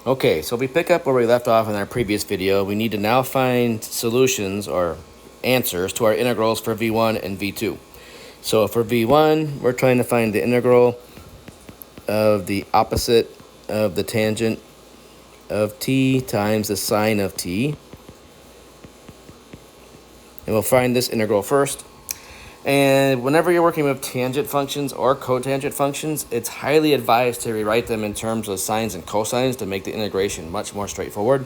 Okay, so if we pick up where we left off in our previous video, we need to now find solutions or answers to our integrals for v1 and v2. So for v1, we're trying to find the integral of the opposite of the tangent of t times the sine of t. And we'll find this integral first. And whenever you're working with tangent functions or cotangent functions, it's highly advised to rewrite them in terms of sines and cosines to make the integration much more straightforward.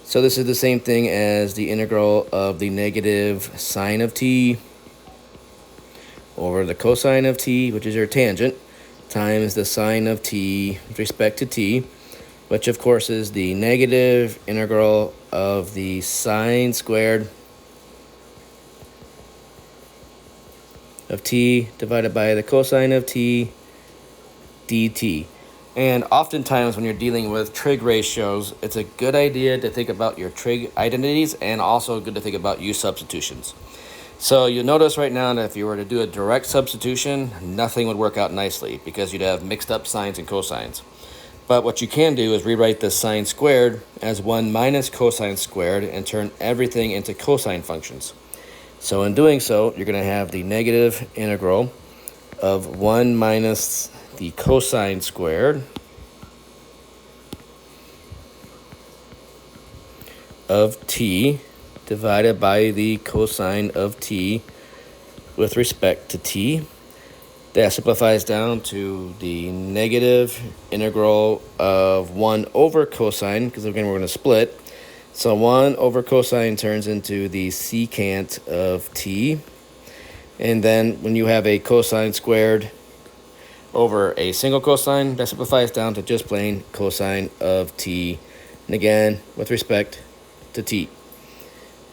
So this is the same thing as the integral of the negative sine of t over the cosine of t, which is your tangent, times the sine of t with respect to t, which of course is the negative integral of the sine squared of t divided by the cosine of t dt. And oftentimes when you're dealing with trig ratios, it's a good idea to think about your trig identities and also good to think about u substitutions. So you'll notice right now that if you were to do a direct substitution, nothing would work out nicely because you'd have mixed up sines and cosines. But what you can do is rewrite the sine squared as 1 minus cosine squared and turn everything into cosine functions. So in doing so, you're going to have the negative integral of 1 minus the cosine squared of t divided by the cosine of t with respect to t. That simplifies down to the negative integral of 1 over cosine, because again we're going to split. So 1 over cosine turns into the secant of t. And then when you have a cosine squared over a single cosine, that simplifies down to just plain cosine of t. And again, with respect to t.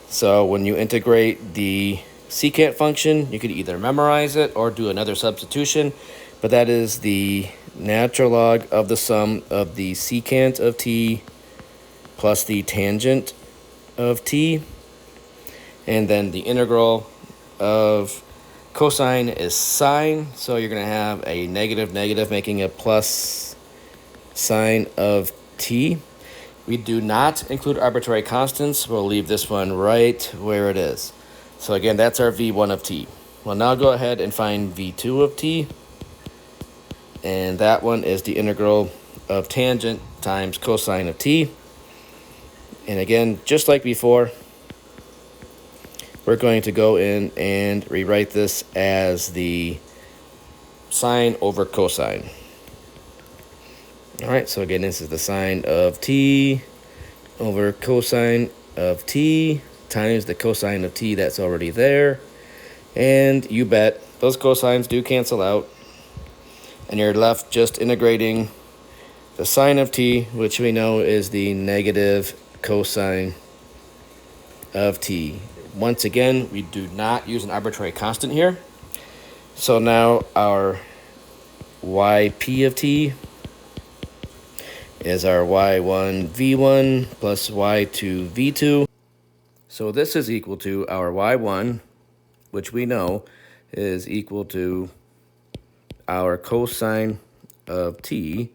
So when you integrate the secant function, you could either memorize it or do another substitution. But that is the natural log of the sum of the secant of t plus the tangent of t, and then the integral of cosine is sine, so you're going to have a negative making a plus sine of t. We do not include arbitrary constants. We'll leave this one right where it is. So again, that's our v1 of t. We'll now go ahead and find v2 of t, and that one is the integral of tangent times cosine of t. And again, just like before, we're going to go in and rewrite this as the sine over cosine. All right, so again, this is the sine of t over cosine of t times the cosine of t that's already there. And you bet, those cosines do cancel out. And you're left just integrating the sine of t, which we know is the negative cosine of t. Once again, we do not use an arbitrary constant here. So now our yp of t is our y1 v1 plus y2 v2. So this is equal to our y1, which we know is equal to our cosine of t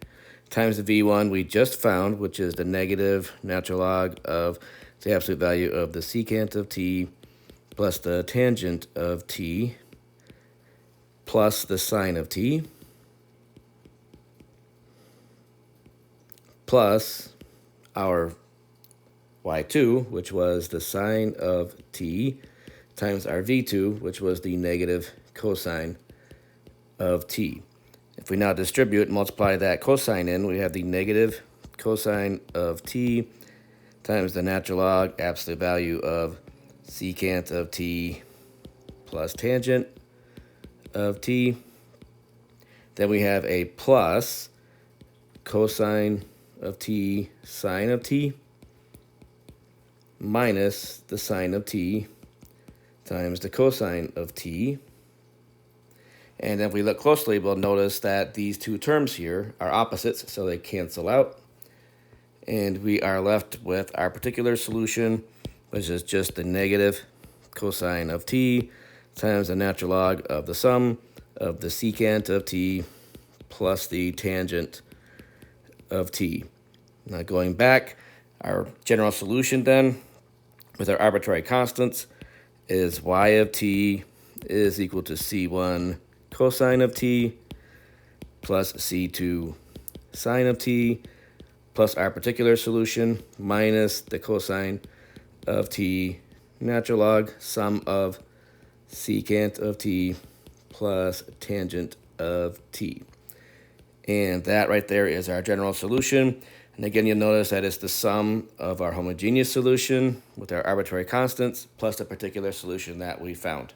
times the v1 we just found, which is the negative natural log of the absolute value of the secant of t plus the tangent of t plus the sine of t plus our y2, which was the sine of t, times our v2, which was the negative cosine of t. If we now distribute and multiply that cosine in, we have the negative cosine of t times the natural log absolute value of secant of t plus tangent of t. Then we have a plus cosine of t sine of t minus the sine of t times the cosine of t. And if we look closely, we'll notice that these two terms here are opposites, so they cancel out. And we are left with our particular solution, which is just the negative cosine of t times the natural log of the sum of the secant of t plus the tangent of t. Now going back, our general solution then, with our arbitrary constants, is y of t is equal to c1 cosine of t plus c2 sine of t plus our particular solution minus the cosine of t natural log sum of secant of t plus tangent of t. And that right there is our general solution. And again, you'll notice that it's the sum of our homogeneous solution with our arbitrary constants plus the particular solution that we found.